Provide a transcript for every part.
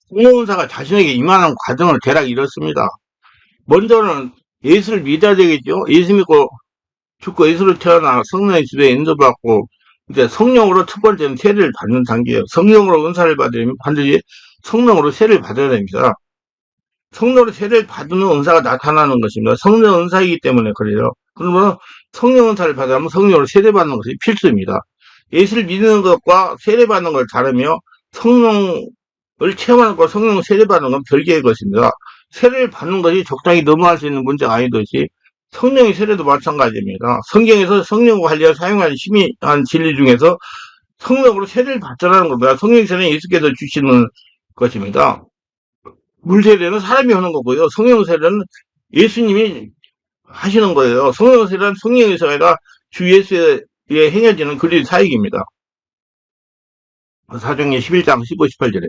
성령은사가 자신에게 임하는 과정을 대략 이렇습니다. 먼저는 예수를 믿어야 되겠죠. 예수 믿고 죽고 예수로 태어나 성령의 지도에 인도받고 이제 성령으로 첫 번째는 세례를 받는 단계예요. 성령으로 은사를 받으려면 반드시 성령으로 세례를 받아야 됩니다. 성령으로 세례를 받으면 은사가 나타나는 것입니다. 성령 은사이기 때문에 그래요. 그러면 성령 은사를 받으려면 성령으로 세례받는 것이 필수입니다. 예수를 믿는 것과 세례받는 걸 다르며 성령을 체험하는 것과 성령 세례받는 건 별개의 것입니다. 세례를 받는 것이 적당히 넘어갈 수 있는 문제가 아니듯이 성령의 세례도 마찬가지입니다. 성경에서 성령과 관련 사용하는 심의한 진리 중에서 성령으로 세례를 받자라는 겁니다. 성령 세례는 예수께서 주시는 것입니다. 물 세례는 사람이 하는 거고요. 성령 세례는 예수님이 하시는 거예요. 성령 세례는 성령의 세례가 주 예수에 행해지는 그리스도의 사역입니다. 사도행전 11장 15, 18절에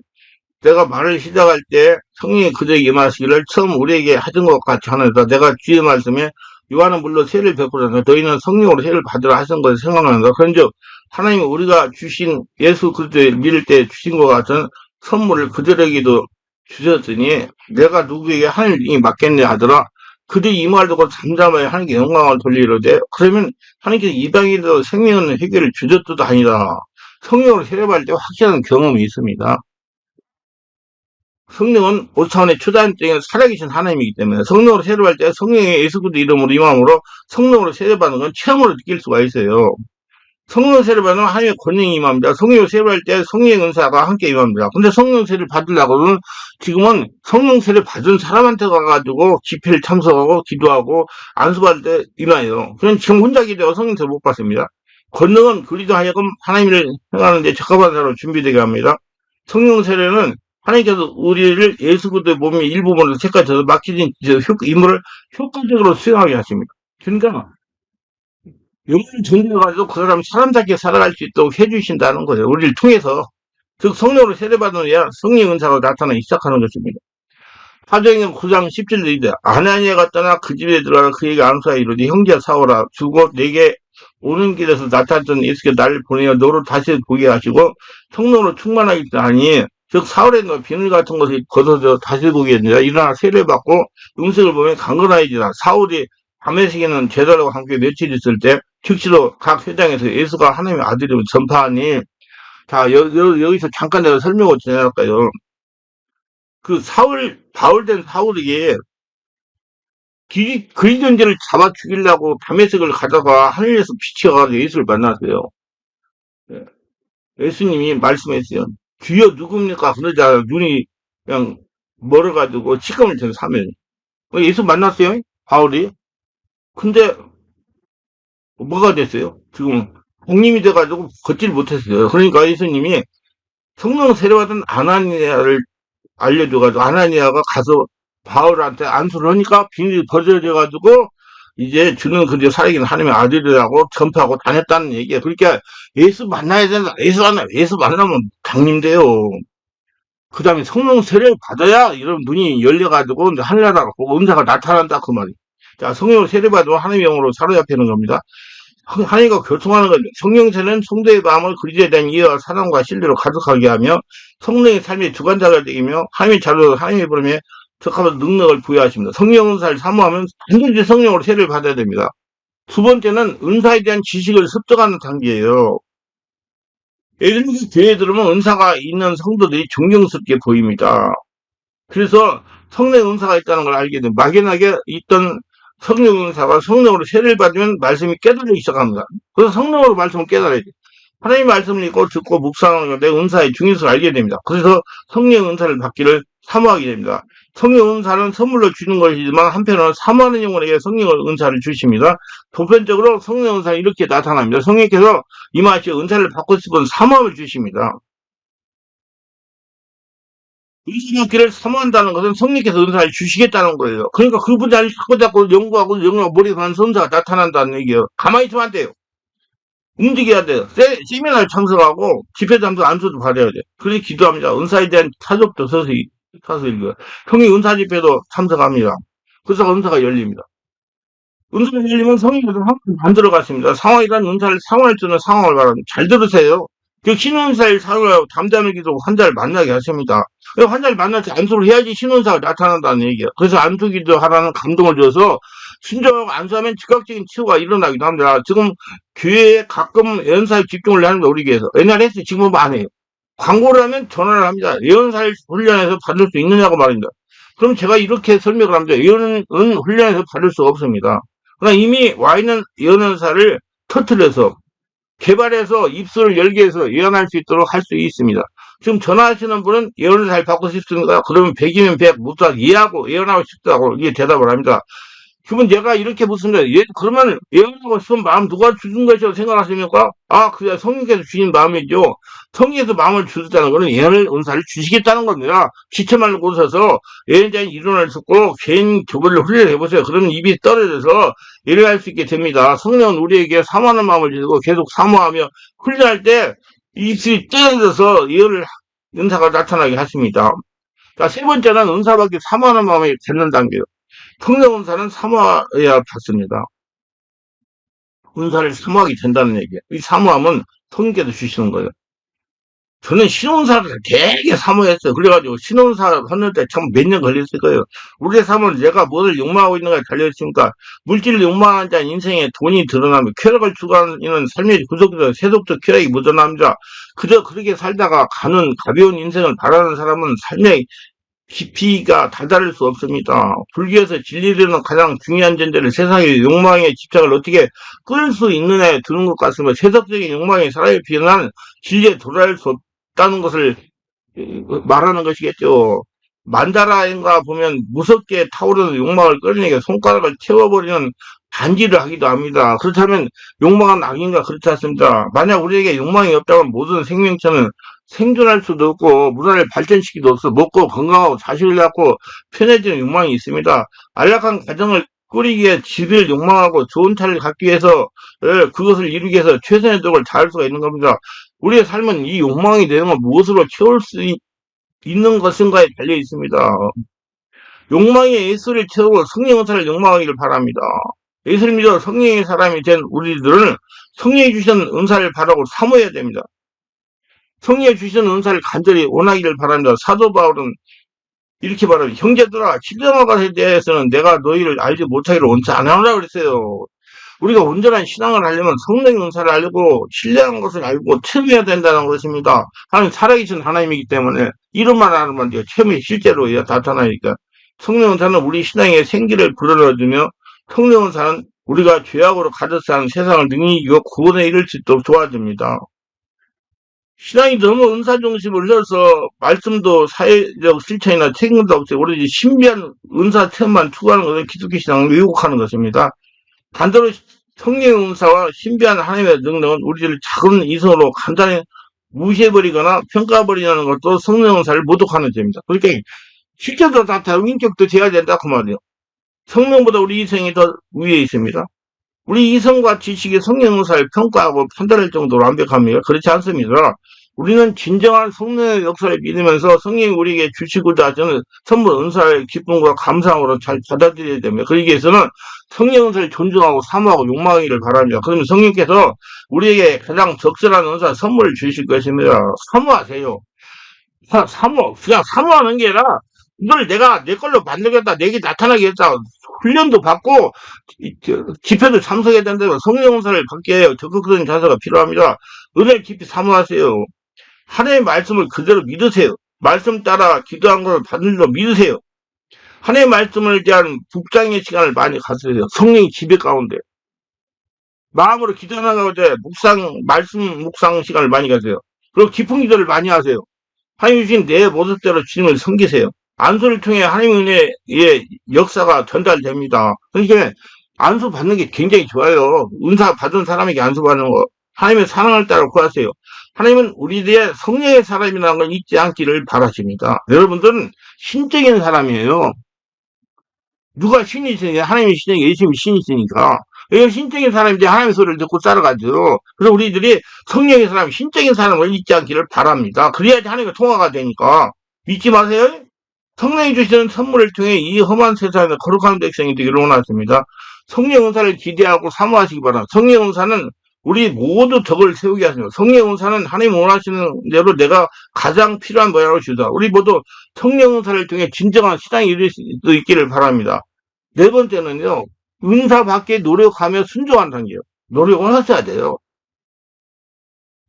내가 말을 시작할 때 성령이 그들에게 임하시기를 처음 우리에게 하신 것 같이 하는다. 내가 주의 말씀에 요한은 물론 세례를 베풀었으나 너희는 성령으로 세례를 받으라 하신 것을 생각난다. 그런즉 하나님이 우리가 주신 예수 그리스도를 믿을 때 주신 것 같은 선물을 그들에게도 주셨으니 내가 누구에게 하나님이 맡겠냐 하더라. 그들이 이 말을 듣고 잠잠하여 하나님께 영광을 돌리려되 그러면 하나님께서 이방인도 생명의 회개를 주셨도다 아니다. 성령으로 세례받을 때 확실한 경험이 있습니다. 성령은 5차원의 초자연적인 살아계신 하나님이기 때문에 성령으로 세례받을 때 성령의 예수 그리스도 이름으로 임함으로 성령으로 세례받는 건 체험으로 느낄 수가 있어요. 성령 세례받으면 하나님의 권능이 임합니다. 성령으로 세례받을 때 성령의 은사가 함께 임합니다. 근데 성령 세례를 받으려고는 지금은 성령 세례 받은 사람한테 가가지고 집회를 참석하고 기도하고 안수받을 때 임해요. 그럼 지금 혼자 기도하고 성령 세례 못 받습니다. 권능은 그리스도 하여금 하나님을 행하는 데 적합한 사람으로 준비되게 합니다. 성령 세례는 하나님께서 우리를 예수 그리스도의 몸의 일부분으로 색깔쳐서 맡기신 임무를 효과적으로 수행하게 하십니다. 그러니까 영혼을 전해가지고 그 사람이 사람답게 살아갈 수 있도록 해주신다는 거예요. 우리를 통해서. 즉 성령으로 세례받으면 성령 은사가 나타나기 시작하는 것입니다. 사도행전 9장 17절 이르되 아나니아가 떠나 그 집에 들어가 그에게 안수하여 이르되 형제야 사오라 주고 내게 오는 길에서 나타났던 예수께서 나를 보내어 너로 다시 보게 하시고 성령으로 충만하기 하니 즉 사울의 비늘 같은 것이 걷어져 다시 보게 되니라. 일어나 세례를 받고 음식을 보면 강건하여지라. 사울이 다메섹에는 제자들과 함께 며칠 있을 때 즉시로 각 회당에서 예수가 하나님의 아들임을 전파하니 자 여기서 잠깐 내가 설명을 전할까요? 그 바울된 사울에게 그리스도인들을 잡아 죽이려고 다메섹을 가다가 하늘에서 빛이 와서 예수를 만났어요. 예수님이 말씀했어요. 주여 누굽니까? 그러자 눈이 그냥 멀어가지고 치감을 전 사면 예수 만났어요. 바울이. 근데 뭐가 됐어요? 지금 공님이 돼가지고 걷질 못했어요. 그러니까 예수님이 성령 세례받은 아나니아를 알려줘가지고 아나니아가 가서 바울한테 안수를 하니까 비밀이 벌어져가지고 이제 주는 그저 살아계신 하나님의 아들이라고 전파하고 다녔다는 얘기예요. 그러니까 예수 만나야 된다. 예수 만나면 강림돼요. 그 다음에 성령 세례를 받아야 이런 눈이 열려가지고 이제 하늘나라가 보고 은사가 나타난다 그 말이에요. 자, 성령을 세례받으면 하나님의 영으로 사로잡히는 겁니다. 하나님과 교통하는 겁니다. 성령 세례는 성도의 마음을 그리스도에 대한 이해와 사랑과 신뢰로 가득하게 하며 성령의 삶의 주관자가 되며 하나님의 자료로 하나님의 부름에 적합한 능력을 부여하십니다. 성령 은사를 사모하면 반드시 성령으로 세례를 받아야 됩니다. 두 번째는 은사에 대한 지식을 습득하는 단계예요. 예를 들어서 교회에 들으면 은사가 있는 성도들이 존경스럽게 보입니다. 그래서 성령 은사가 있다는 걸 알게 되면 막연하게 있던 성령 은사가 성령으로 세례를 받으면 말씀이 깨달리기 시작합니다. 그래서 성령으로 말씀을 깨달아야 돼요. 하나님의 말씀을 읽고 듣고 묵상하는 건데 은사의 중요성을 알게 됩니다. 그래서 성령 은사를 받기를 사모하게 됩니다. 성령 은사는 선물로 주는 것이지만 한편으로는 사모하는 영혼에게 성령의 은사를 주십니다. 보편적으로 성령 은사는 이렇게 나타납니다. 성령께서 임하시어 은사를 받고 싶은 사모함을 주십니다. 은사 받기를 사모한다는 것은 성령께서 은사를 주시겠다는 거예요. 그러니까 그 분야를 자꾸 연구하고 머리에 가는 선사가 나타난다는 얘기예요. 가만히 있으면 안 돼요. 움직여야 돼요. 세미나를 참석하고 집회 참석 안수도 받아야 돼요. 그래서 기도합니다. 은사에 대한 타협도 서서 읽어요. 성령 은사 집회도 참석합니다. 그래서 은사가 열립니다. 은사가 열리면 성령께서 한번 안 들어갔습니다. 상황이란 은사를 상황할 수 있는 상황을 말합니다. 잘 들으세요. 그 신원사를 사용하고 담담하게 도 환자를 만나게 하십니다. 환자를 만나서 안수를 해야지 신원사가 나타난다는 얘기예요. 그래서 안수기도 하라는 감동을 줘서 순종하고 안수하면 즉각적인 치유가 일어나기도 합니다. 지금 교회에 가끔 예언사에 집중을 하는 거 우리 교회에서. 옛날에 했어요. 지금은 안 해요. 광고를 하면 전화를 합니다. 예언사를 훈련해서 받을 수 있느냐고 말입니다. 그럼 제가 이렇게 설명을 합니다. 예언은 훈련해서 받을 수 없습니다. 그러나 이미 와 있는 예언사를 터트려서 개발해서 입술을 열게 해서 예언할 수 있도록 할 수 있습니다. 지금 전화하시는 분은 예언을 잘 받고 싶습니까? 그러면 100이면 100, 못다 이해하고 예언하고 싶다고 이게 대답을 합니다. 그러면 내가 이렇게 묻습니다. 그러면 예언하고 싶은 마음 누가 주신 것이라고 생각하십니까? 아, 그게 성령께서 주신 마음이죠. 성령께서 마음을 주셨다는 것은 예언을, 은사를 주시겠다는 겁니다. 지체만 고서서 예언자인 이론을 듣고 개인 교벌을 훈련해보세요. 그러면 입이 떨어져서 예언할 수 있게 됩니다. 성령은 우리에게 사모하는 마음을 주시고 계속 사모하며 훈련할 때 입이 떨어져서 예언을, 은사가 나타나게 하십니다. 자, 세 번째는 은사밖에 사모하는 마음이 갖는다는 게요. 성령 은사는 사모해야 받습니다. 은사를 사모하게 된다는 얘기예요. 이 사모함은 성령께서 주시는 거예요. 저는 신혼사를 되게 사모했어요. 그래가지고 신혼사 하는데 참 몇 년 걸렸을 거예요. 우리의 삶은 내가 무엇을 욕망하고 있는가에 달려있으니까 물질을 욕망하는 자는 인생에 돈이 드러나며 쾌락을 추구하는 삶의 구속에서 세속적 쾌락이 묻어납니다. 그저 그렇게 살다가 가는 가벼운 인생을 바라는 사람은 삶의 깊이가 다다를 수 없습니다. 불교에서 진리라는 가장 중요한 전제를 세상의 욕망의 집착을 어떻게 끌 수 있느냐에 두는 것 같습니다. 세속적인 욕망이 사람의 비난한 진리에 도달할 수 없다는 것을 말하는 것이겠죠. 만다라인가 보면 무섭게 타오르는 욕망을 끌어내게 손가락을 태워버리는 반지를 하기도 합니다. 그렇다면 욕망은 악인가? 그렇지 않습니다. 만약 우리에게 욕망이 없다면 모든 생명체는 생존할 수도 없고 문화를 발전시키기도 없어. 먹고 건강하고 자식을 낳고 편해지는 욕망이 있습니다. 안락한 가정을 꾸리기에 집을 욕망하고 좋은 차를 갖기 위해서 그것을 이루기 위해서 최선의 노력을 다할 수가 있는 겁니다. 우리의 삶은 이 욕망의 내용을 무엇으로 채울 수 있는 것인가에 달려 있습니다. 욕망의 예수를 채우고 성령 은사를 욕망하기를 바랍니다. 예수를 믿어 성령의 사람이 된 우리들은 성령이 주신 은사를 바라고 사모해야 됩니다. 성령이 주시는 은사를 간절히 원하기를 바랍니다. 사도 바울은 이렇게 말합니다. 형제들아, 신령한 것에 대해서는 내가 너희를 알지 못하기를 원치 않으라 그랬어요. 우리가 온전한 신앙을 하려면 성령의 은사를 알고 신뢰한 것을 알고 체험해야 된다는 것입니다. 하나님 살아계신 하나님이기 때문에 이름만 알면 돼요. 체험이 실제로 나타나니까. 성령 은사는 우리 신앙의 생기를 불어넣어주며 성령 은사는 우리가 죄악으로 가득 산 세상을 능히 이기고 구원에 이를 수 있도록 도와줍니다. 신앙이 너무 은사 중심을 흘러서 말씀도 사회적 실천이나 책임도 없이 오로지 신비한 은사 체험만 추구하는 것은 기독교 신앙을 왜곡하는 것입니다. 반대로 성령의 은사와 신비한 하나님의 능력은 우리를 작은 이성으로 간단히 무시해버리거나 평가해버리는 것도 성령 은사를 모독하는 죄입니다. 그러니까 실제로 다 인격도 돼야 된다 그 말이에요. 성령보다 우리 이성이 더 위에 있습니다. 우리 이성과 지식이 성령 은사를 평가하고 판단할 정도로 완벽합니다. 그렇지 않습니다. 우리는 진정한 성령의 역사를 믿으면서 성령이 우리에게 주시고자 하시는 선물 은사의 기쁨과 감사함으로 잘 받아들여야 됩니다. 그러기 위해서는 성령 은사를 존중하고 사모하고 욕망하기를 바랍니다. 그러면 성령께서 우리에게 가장 적절한 은사 선물을 주실 것입니다. 사모하세요. 그냥 사모하는 게 아니라 이걸 내가 내 걸로 만들겠다, 내게 나타나겠다, 훈련도 받고 집회도 참석해야 된다면 성령 은사를 받게 해요. 적극적인 자세가 필요합니다. 은혜를 깊이 사모하세요. 하나님의 말씀을 그대로 믿으세요. 말씀 따라 기도한 것을 받는 줄 믿으세요. 하나님의 말씀을 대한 묵상의 시간을 많이 가지세요. 성령이 지배 가운데 마음으로 기도하고자 말씀 묵상 시간을 많이 가세요. 그리고 깊은 기도를 많이 하세요. 하나님 주신 내 모습대로 주님을 섬기세요. 안수를 통해 하나님의 은혜의 역사가 전달됩니다. 그러니까 안수 받는 게 굉장히 좋아요. 은사 받은 사람에게 안수 받는 거. 하나님의 사랑을 따라 구하세요. 하나님은 우리들의 성령의 사람이라는 걸 잊지 않기를 바라십니다. 여러분들은 신적인 사람이에요. 누가 신이시냐? 하나님이 신이니까, 예수님이 신이시니까. 이건 신적인 사람인데 하나님의 소리를 듣고 살아가죠. 그래서 우리들이 성령의 사람, 신적인 사람을 잊지 않기를 바랍니다. 그래야지 하나님과 통화가 되니까. 잊지 마세요. 성령이 주시는 선물을 통해 이 험한 세상에 거룩한 백성이 되기를 원하십니다. 성령 은사를 기대하고 사모하시기 바랍니다. 성령 은사는 우리 모두 덕을 세우게 하시고 성령 은사는 하나님 원하시는 대로 내가 가장 필요한 모양으로 주다. 우리 모두 성령 은사를 통해 진정한 신앙이 이룰 수 있기를 바랍니다. 네 번째는요. 은사 받게 노력하며 순종한다는 게요. 노력을 하셔야 돼요.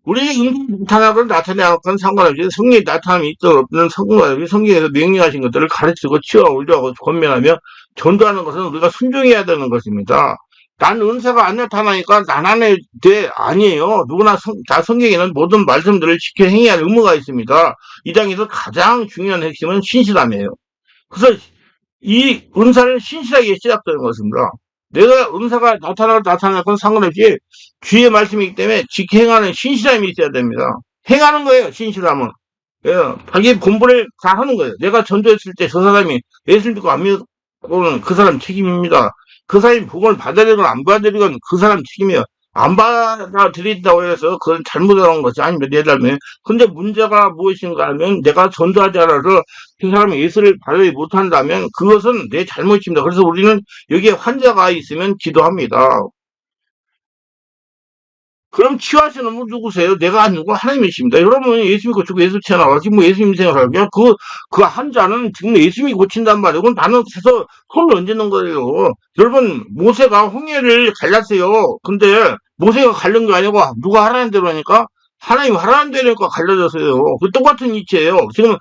우리가 인간 나타나건 나타나지 않건 상관없이 성령이 나타남이 있든 없든 상관없이 성경에서 명령하신 것들을 가르치고 치워 올려고 권면하며 전도하는 것은 우리가 순종해야 되는 것입니다. 난 은사가 안 나타나니까 난 안 해도 돼. 아니에요. 누구나 다 성경에는 모든 말씀들을 지켜 행해야 할 의무가 있습니다. 이 장에서 가장 중요한 핵심은 신실함이에요. 그래서 이 은사는 신실하게 시작되는 것입니다. 내가 은사가 나타나건 상관없이 주의 말씀이기 때문에 직행하는 신실함이 있어야 됩니다. 행하는 거예요, 신실함은. 예, 자기 공부를 다 하는 거예요. 내가 전도했을 때 저 사람이 예수 믿고 안 믿고는 그 사람 책임입니다. 그 사람이 복음을 받아들이건 안 받아들이건 그 사람 책임이에요. 안 받아들인다고 해서 그건 잘못한 것이 아닙니다. 내 삶에. 근데 문제가 무엇인가 하면 내가 전도하지 않아서 그 사람이 예수를 받지 못한다면 그것은 내 잘못입니다. 그래서 우리는 여기에 환자가 있으면 기도합니다. 그럼 치유하시는 분 누구세요? 내가 아니고 하나님이십니다. 여러분 예수 믿고 죽고 예수 태어나고 지금 뭐 예수 믿는 생각하면 그 환자는 지금 예수 믿고 고친단 말이에요. 그건 나는 해서 손을 얹는 거예요. 여러분 모세가 홍해를 갈랐어요. 근데 모세가 갈른 게 아니고 누가 하라는 대로 하니까 하나님 하라는 대로 하니까 갈라졌어요. 그 똑같은 이치예요. 지금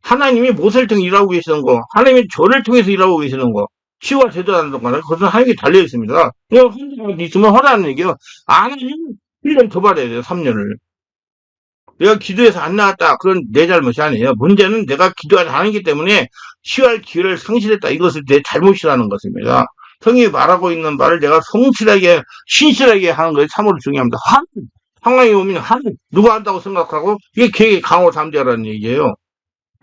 하나님이 모세를 통해 일하고 계시는 거, 하나님이 저를 통해서 일하고 계시는 거, 치유가 제대로 하는 거는 그것은 하나님께 달려 있습니다. 그냥 혼자 있으면 하라는 얘기예요. 안 하면 1년 더 받아야 돼요, 3년을. 내가 기도해서 안 나왔다. 그건 내 잘못이 아니에요. 문제는 내가 기도하지 않았기 때문에 치유할 기회를 상실했다. 이것을 내 잘못이라는 것입니다. 성경이 말하고 있는 말을 내가 성실하게, 신실하게 하는 것이 참으로 중요합니다. 상황이 오면 누가 한다고 생각하고 이게 계획의 강호 잠재라는 얘기예요.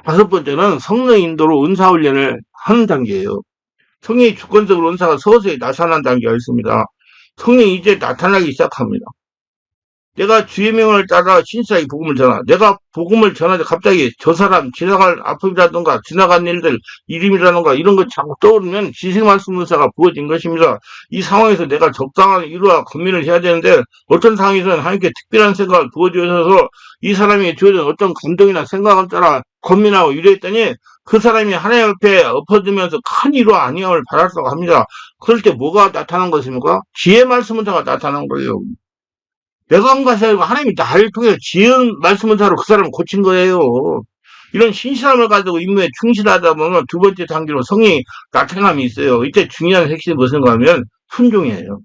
다섯 번째는 성령 인도로 은사 훈련을 하는 단계예요. 성령이 주권적으로 은사가 서서히 나타난 단계가 있습니다. 성령이 이제 나타나기 시작합니다. 내가 주의 명을 따라 신실하게 복음을 전하. 내가 복음을 전하자 갑자기 저 사람 지나갈 아픔이라든가 지나간 일들 이름이라든가 이런 거 자꾸 떠오르면 지식 말씀 은사가 부어진 것입니다. 이 상황에서 내가 적당한 이루와 권면을 해야 되는데 어떤 상황에서는 하나님께 특별한 생각을 부어주셔서 이 사람이 주어진 어떤 감동이나 생각을 따라 권면하고 이랬더니 그 사람이 하나님 앞에 엎어지면서 큰 이루와 안녕을 받았다고 합니다. 그럴 때 뭐가 나타난 것입니까? 지혜 말씀 은사가 나타난 거예요. 내가 한 것이 아니고 하나님이 나를 통해 지은 말씀을 사로 그 사람을 고친 거예요. 이런 신실함을 가지고 임무에 충실하다 보면 두 번째 단계로 성령이 나타남이 있어요. 이때 중요한 핵심이 무엇인가 하면 순종이에요.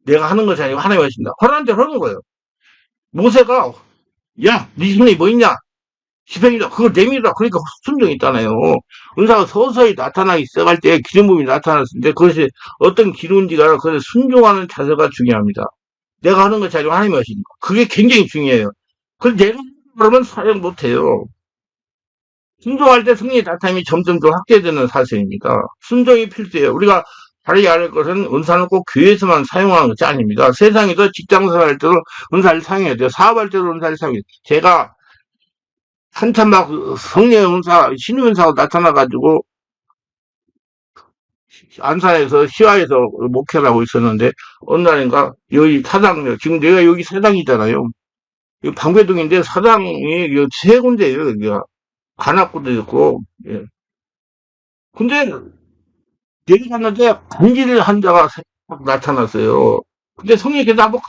내가 하는 것이 아니고 하나님이 하신다. 하라는 대로 하는 거예요. 모세가 야, 네 손에 뭐 있냐? 시편이다. 그걸 내밀어라. 그러니까 순종이 있잖아요. 은사가 서서히 나타나기 시작할 때 기름 부음이 나타났는데 그것이 어떤 기름인지가 그래서 순종하는 자세가 중요합니다. 내가 하는 것이 아니고 하나님이 하시는 거. 그게 굉장히 중요해요. 그래서 내가 그러면 사용 못해요. 순종할 때 승리의 나타남이 점점 더 확대되는 사실입니다. 순종이 필수예요. 우리가 다르게 알 것은 은사는 꼭 교회에서만 사용하는 것이 아닙니다. 세상에서 직장생활 할 때도 은사를 사용해야 돼요. 사업할 때도 은사를 사용해야 돼요. 제가 한참 막 성령 은사, 신유 은사가 나타나가지고 안산에서 시화에서 목회를 하고 있었는데 어느 날인가 여기 사당 지금 내가 여기 사당이잖아요. 이 방배동인데 사당이 세 군데예요. 여기가 관악구도 있고. 예. 근데 내려갔는데 간질 환자가 나타났어요. 근데 성령께서 한번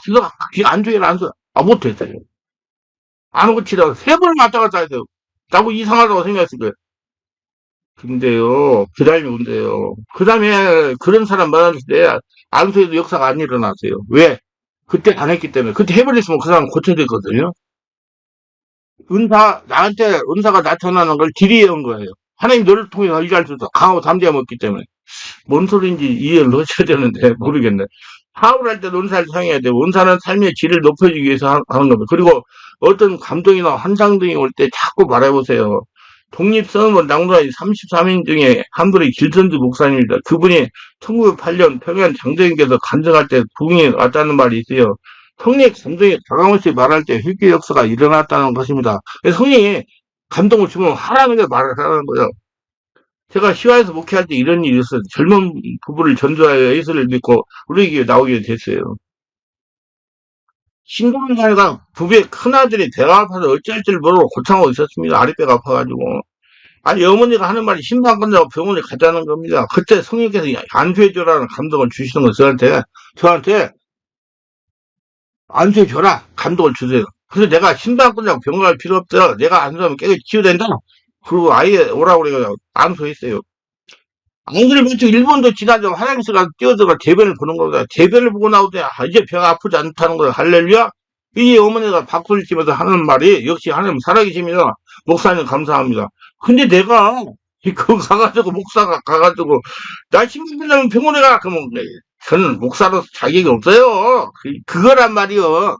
안 줘요, 안 줘. 못했어요. 안 고치다가 세 번을 왔다 갔다 해요. 나고 이상하다고 생각했을 거예요. 근데요, 그 다음에 온대요. 그 다음에 그런 사람 만났을 때 안수에도 역사가 안 일어났어요. 왜? 그때 안 했기 때문에. 그때 해버렸으면 그 사람 고쳐졌거든요. 나한테 은사가 나타나는 걸 딜이해온 거예요. 하나님 너를 통해서 일할 수 있어. 강하고 담대함 없기 때문에. 뭔 소리인지 이해를 하셔야 되는데, 모르겠네. 사업을 할 때도 은사를 사용해야 돼요. 은사는 삶의 질을 높여주기 위해서 하는 겁니다. 그리고 어떤 감동이나 환상 등이 올 때 자꾸 말해보세요. 독립선언문 낭독한 33인 중에 한 분이 길선주 목사님입니다. 그분이 1908년 평양 장로님께서 간증할 때 부흥이 왔다는 말이 있어요. 성령의 감동이 다가오시 말할 때 회개 역사가 일어났다는 것입니다. 성령이 감동을 주면 하라는 게 말을 하라는 거예요. 제가 시화에서 목회할 때 이런 일이 있었어요. 젊은 부부를 전도하여 예수를 믿고 우리 에게 나오게 됐어요. 신동자가 부부의 큰아들이 배가 아파서 어쩔 줄 모르고 고창하고 있었습니다. 아랫배가 아파가지고. 아니, 어머니가 하는 말이 심장 끝나고 병원에 가자는 겁니다. 그때 성령께서 안수해줘라는 감동을 주시는 거 저한테 안수해줘라. 감동을 주세요. 그래서 내가 심장 끝나고 병원 갈 필요 없어. 내가 안수하면 깨끗이 치유된다. 그리고 아예 오라고 그래서 안수했어요. 안 그래도 일본도 지나서 화장실 가서 뛰어들어가 대변을 보는 거다. 대변을 보고 나오더니 이제 배가 아프지 않다는 거야. 할렐루야. 이 어머니가 박수를 치면서 하는 말이 역시 하나님 살아계십니다. 목사님 감사합니다. 근데 내가 그거 가가지고 목사가 가가지고 나 신분증 병원에 가 그러면 저는 목사로서 자격이 없어요. 그거란 말이요.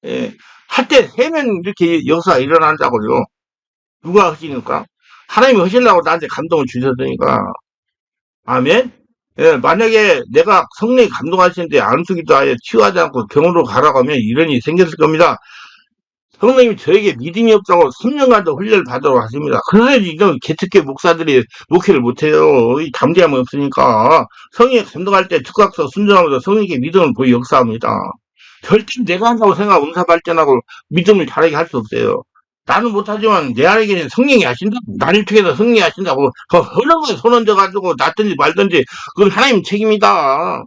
예. 할 때 해면 이렇게 역사가 일어난다고요. 누가 하시니까? 하나님이 하시려고 나한테 감동을 주셨으니까. 아멘? 예, 만약에 내가 성령이 감동하시는데 안수기도 아예 치유하지 않고 병원으로 가라고 하면 이런 일이 생겼을 겁니다. 성령님이 저에게 믿음이 없다고 3년간도 훈련을 받으라고 하십니다. 그래서 지금 개특계 목사들이 목회를 못해요. 이 담대함이 없으니까. 성령이 감동할 때 즉각서 순종하면서 성령에게 믿음을 보여 역사합니다. 절대 내가 한다고 생각하고 은사 발전하고 믿음을 잘하게 할 수 없어요. 나는 못하지만 내 안에게는 성령이 하신다. 나를 통해서 성령이 하신다고. 그 허름하게 손 얹어가지고 낫든지 말든지 그건 하나님 책임이다.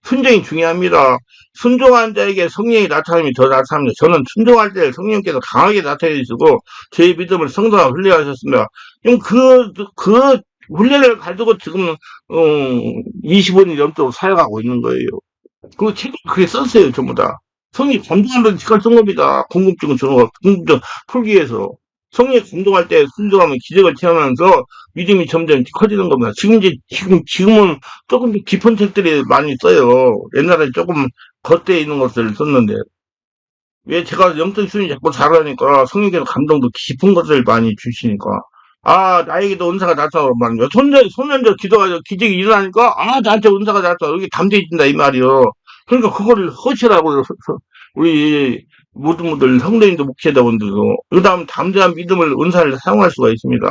순종이 중요합니다. 순종한 자에게 성령이 나타남이 더 나타납니다. 저는 순종할 때 성령께서 강하게 나타내주시고 제 믿음을 성도가 훈련하셨습니다. 그럼 그 훈련을 가지고 지금 25년 넘도록 사역하고 있는 거예요. 그 책을 그게 썼어요, 전부 다. 성이 감동하는 책을 쓴 겁니다. 궁금증을 주는 거, 궁금증 풀기 위해서. 성이 감동할 때 순종하면 기적을 체험하면서 믿음이 점점 커지는 겁니다. 지금은 조금 더 깊은 책들이 많이 써요. 옛날에 조금 겉에 있는 것들을 썼는데. 왜 제가 영적 수준이 자꾸 잘하니까 성령께서 감동도 깊은 것을 많이 주시니까. 아, 나에게도 은사가 나타나고 말이야. 손년저 기도가 기적이 일어나니까, 아, 나한테 은사가 나타나. 여기 담대해진다, 이 말이요. 그러니까 그거를 허시라고, 우리, 모든 분들, 성도님도 목회자분들도. 그 다음 담대한 믿음을, 은사를 사용할 수가 있습니다.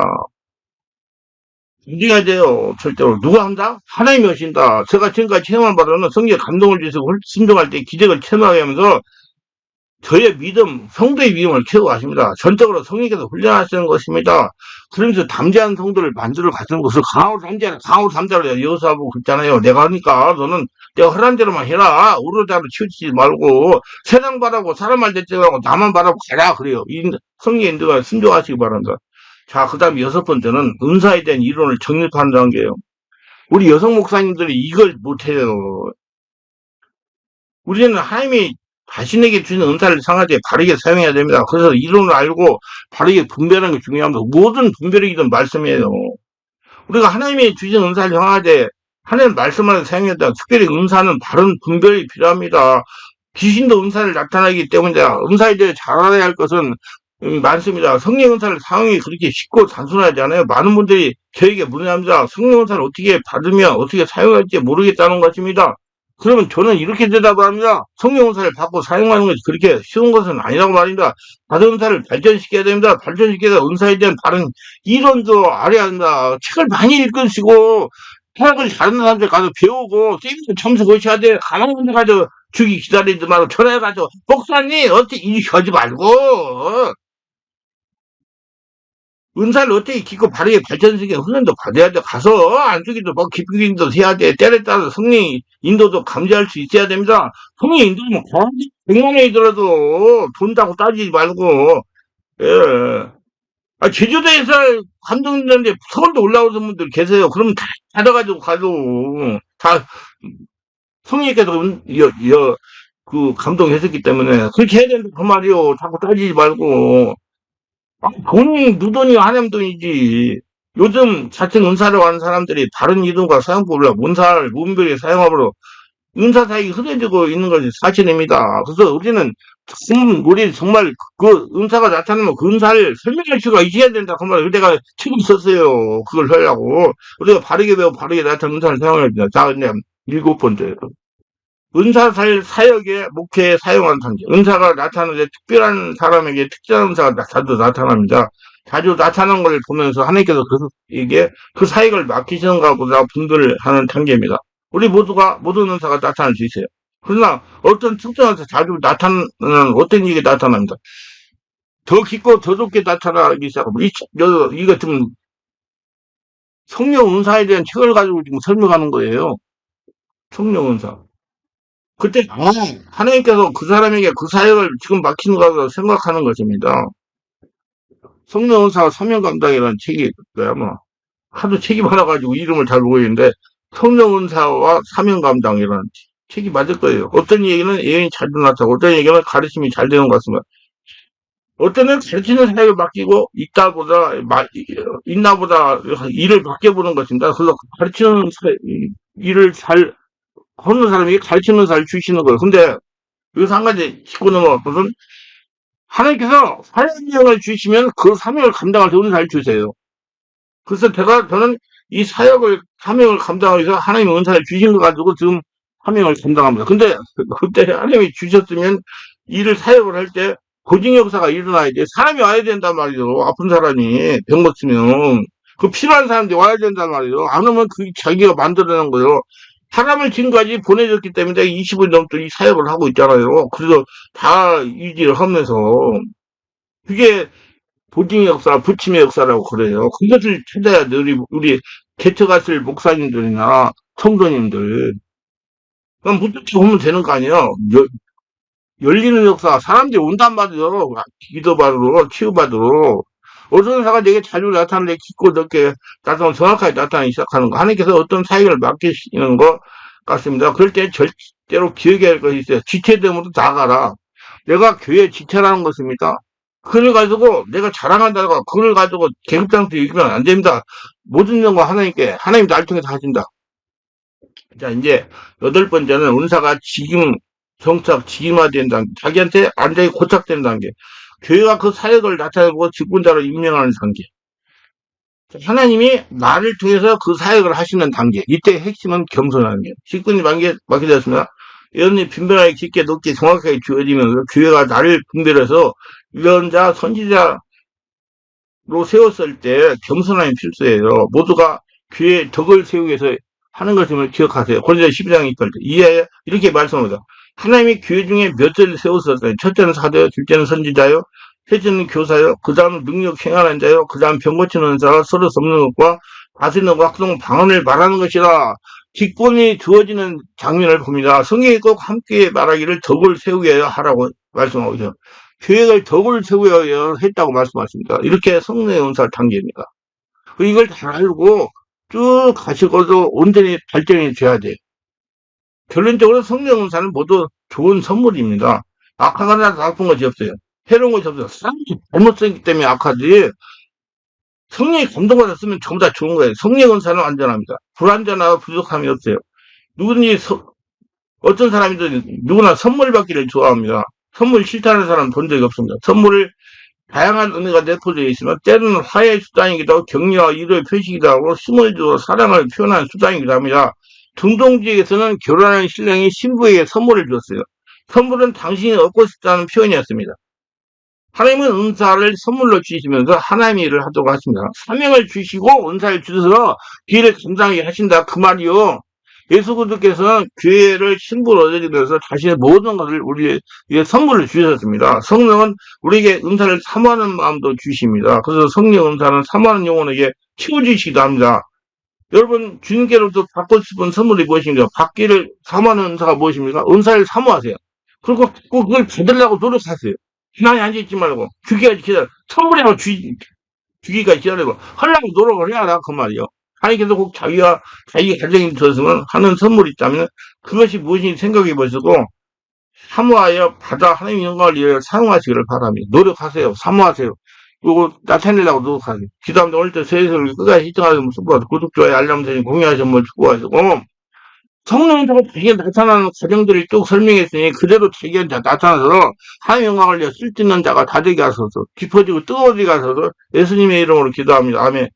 믿어야 돼요. 절대로. 누가 한다? 하나님이 하신다. 제가 지금까지 체험한 바로는 성경에 감동을 주시고 순종할 때 기적을 체험하게 하면서 저의 믿음, 성도의 믿음을 키우고 가십니다. 전적으로 성령께서 훈련하시는 것입니다. 그러면서 담대한 성도를 만들어 가시는 것을 강하고 담대하라 여호수아보고 그랬잖아요. 내가 하니까 너는 내가 허락한 대로만 해라. 우러다로 치우치지 말고 세상 바라고 사람 말 듣지 말고 나만 바라고 가라 그래요. 성령의 인도가 순종하시기 바랍니다. 자, 그 다음 6번째는 은사에 대한 이론을 정립하는 단계예요. 우리 여성 목사님들이 이걸 못해요. 우리는 하나님이 자신에게 주는 은사를 상하되 바르게 사용해야 됩니다. 그래서 이론을 알고 바르게 분별하는 게 중요합니다. 모든 분별이든 말씀이에요. 우리가 하나님이 주신 은사를 향하되 하나님 말씀을 사용해야 된다. 특별히 은사는 바른 분별이 필요합니다. 귀신도 은사를 나타나기 때문에 은사에 대해 잘 알아야 할 것은 많습니다. 성령 은사를 사용이 그렇게 쉽고 단순하지 않아요. 많은 분들이 저에게 문의합니다. 성령 은사를 어떻게 받으면 어떻게 사용할지 모르겠다는 것입니다. 그러면 저는 이렇게 대답을 합니다. 성령 은사를 받고 사용하는 것이 그렇게 쉬운 것은 아니라고 말입니다. 받은 은사를 발전시켜야 됩니다. 발전시켜서 은사에 대한 바른 이론도 알아야 한다. 책을 많이 읽으시고 타락을 다른 사람들 가서 배우고 세미나 참석하셔야 돼. 가만히 혼자 가서 주기 기다리지 말고 전화해가지고 목사님 어떻게 이렇게 하지 말고 은사를 어떻게 깊고 바르게 발전시키는 훈련도 받아야 돼. 가서 안쪽에도 뭐 깊은 인도 해야 돼. 때에 따라서 성령 인도도 감지할 수 있어야 됩니다. 성령 인도는 100만원이더라도 돈 자고 따지지 말고 예. 아, 제주도에서 감독님들한테 서울도 올라오는 분들 계세요. 그러면 다 받아가지고 가도 다 성령께서 그 감동했었기 때문에 그렇게 해야 된다 그 말이요. 자꾸 따지지 말고. 돈이 누돈이 하나님 돈이지. 요즘 자칭 은사를 하는 사람들이 다른 이동과 사용법을 은사를 무분별히 사용함으로 은사 사역이 흐려지고 있는 것이 사실입니다. 그래서 우리 정말 그 은사가 나타나면 그 은사를 설명할 수가 있어야 된다. 그 말을 내가 책임 있었어요. 그걸 하려고. 우리가 바르게 배우고 바르게 나타나는 은사를 사용해야 된다. 자, 이제 7번째. 은사 사역에 목회에 사용하는 단계. 은사가 나타나는데 특별한 사람에게 특별한 은사가 자주 나타납니다. 자주 나타나는 걸 보면서 하나님께서 그 사역을 맡기시는 거하고 분별을 하는 단계입니다. 우리 모든 은사가 나타날 수 있어요. 그러나 어떤 특정한테 자주 나타나는 어떤 일이 나타납니다. 더 깊고 더 높게 나타나기 시작하고, 이거 지금 성령 은사에 대한 책을 가지고 지금 설명하는 거예요. 성령 은사. 그때, 하나님께서 그 사람에게 그 사역을 지금 맡기는 거라고 생각하는 것입니다. 성령 은사와 사명 감당이라는 책이 있어요, 뭐. 하도 책이 많아가지고 이름을 잘 모르겠는데, 성령 은사와 사명 감당이라는 책이 맞을 거예요. 어떤 얘기는 예언이 잘 나타나고, 어떤 얘기는 가르침이 잘 되는 것 같습니다. 어떤 애는 가르치는 사역을 맡기고 있나보다 일을 맡겨보는 것입니다. 그래서 가르치는 일을 잘 하는 사람에게 가르치는 사를 주시는 거예요. 근데 여기서 한 가지 짚고 넘어갈 것은 하나님께서 사역을 주시면 그 사명을 감당할 수 있는 사를 주세요. 그래서 저는 이 사명을 감당하기 위해서 하나님의 은사를 주신 거 가지고 지금 사명을 감당합니다. 근데 그때 하나님이 주셨으면 사역을 할 때 고증 역사가 일어나야 돼. 사람이 와야 된단 말이죠. 아픈 사람이 병 고치면 그 필요한 사람들이 와야 된단 말이죠. 안 오면 그 자기가 만들어낸 거예요. 사람을 지금까지 보내줬기 때문에 20년 넘게 이 사역을 하고 있잖아요. 그래서 다 유지를 하면서 그게 보증의 역사, 부침의 역사라고 그래요. 그것을 찾아야 돼. 우리 개척하실 목사님들이나 성도님들. 그럼 무뚝뚝 보면 되는 거 아니에요. 열리는 역사, 사람들이 온단 말이죠. 기도받으러, 치유받으러. 어떤 사가 내게 자주 나타나는데 깊고 넓게 나타나면 정확하게 나타나기 시작하는 거. 하나님께서 어떤 사역을 맡기시는 것 같습니다. 그럴 때 절대로 기억해야 할 것이 있어요. 지체됨으로 나가라. 내가 교회 지체라는 것입니다. 그걸 가지고 내가 자랑한다고 그걸 가지고 계급장도 이기면 안 됩니다. 모든 영광 하나님께, 하나님 날 통해서 하신다. 자, 이제 8번째는 은사가 직임화된 단계. 자기한테 완전히 고착된 단계. 교회가 그 사역을 나타내고 직분자로 임명하는 단계. 하나님이 나를 통해서 그 사역을 하시는 단계. 이때 핵심은 겸손하는 게. 직분이 맡겨졌습니다. 예언이 빈번하게 깊게 높게 정확하게 주어지면서 교회가 나를 분별해서 유언자, 선지자로 세웠을 때 겸손함이 필수예요. 모두가 교회의 덕을 세우기 위해서 하는 것임을 기억하세요. 고린도서 12장 2절. 이에 이렇게 말씀합니다. 하나님이 교회 중에 몇을 세우셨어요. 첫째는 사도요, 둘째는 선지자요, 셋째는 교사요, 그 다음 능력 행하는 자요, 그 다음 병 고치는 자가 서로 섭는 것과 다스리는 각종 방언을 말하는 것이라. 직분이 주어지는 장면을 봅니다. 성경이 꼭 함께 말하기를 덕을 세우게 하라고 말씀하고 있어요. 교회가 덕을 세우어야 했다고 말씀하십니다. 이렇게 성령의 은사 단계입니다. 이걸 잘 알고 쭉 가시고도 온전히 발전이 돼야 돼요. 결론적으로 성령 은사는 모두 좋은 선물입니다. 악하거나 나쁜 것이 없어요. 해로운 것이 없어요. 사람이 잘못 생기 때문에 악하지. 성령이 감동받았으면 전부 다 좋은 거예요. 성령 은사는 안전합니다. 불안전하고 부족함이 없어요. 누구든지 어떤 사람이든 누구나 선물 받기를 좋아합니다. 선물 싫다는 사람 본 적이 없습니다. 선물을 다양한 의미가 내포되어 있으면 때로는 화해의 수단이기도 하고 격려와 위로의 표시이기도 하고 힘을 주어 사랑을 표현하는 수단이기도 합니다. 중동지역에서는 결혼하는 신랑이 신부에게 선물을 줬어요. 선물은 당신이 얻고 싶다는 표현이었습니다. 하나님은 은사를 선물로 주시면서 하나님의 일을 하도록 하십니다. 사명을 주시고 은사를 주셔서 기회를 감당하게 하신다. 그 말이요. 예수 그리스도께서는 교회를 신부로 얻어지면서 자신의 모든 것을 우리에게 선물을 주셨습니다. 성령은 우리에게 은사를 사모하는 마음도 주십니다. 그래서 성령 은사는 사모하는 영혼에게 키워주시기도 합니다. 여러분 주님께로부터 받고 싶은 선물이 무엇입니까? 받기를 사모하는 은사가 무엇입니까? 은사를 사모하세요. 그리고 꼭 그걸 받으려고 노력하세요. 가만히 앉아있지 말고 주기까지 기다려. 선물이라고 주기까지 기다리고 하려고 노력을 해야 한다 그 말이요. 하나님께서 꼭 자기 가정이 되었으면 하는 선물이 있다면 그것이 무엇인지 생각해 보시고 사모하여 받아 하나님의 영광을 위하여 사용하시기를 바랍니다. 노력하세요. 사모하세요. 그리고 나타내려고 노력하세요. 기도합니다. 오늘도 세상을 끝까지 시청하시면 구독, 좋아요, 알람 설정, 공유하시면 축복하시고 성령님께서 자기가 나타나는 과정들을 쭉 설명했으니 그대로 자기한테 나타나서 하나님의 영광을 위해 쓸 수 있는 자가 다 되게 하소서. 깊어지고 뜨거워지게 하소서. 예수님의 이름으로 기도합니다. 아멘.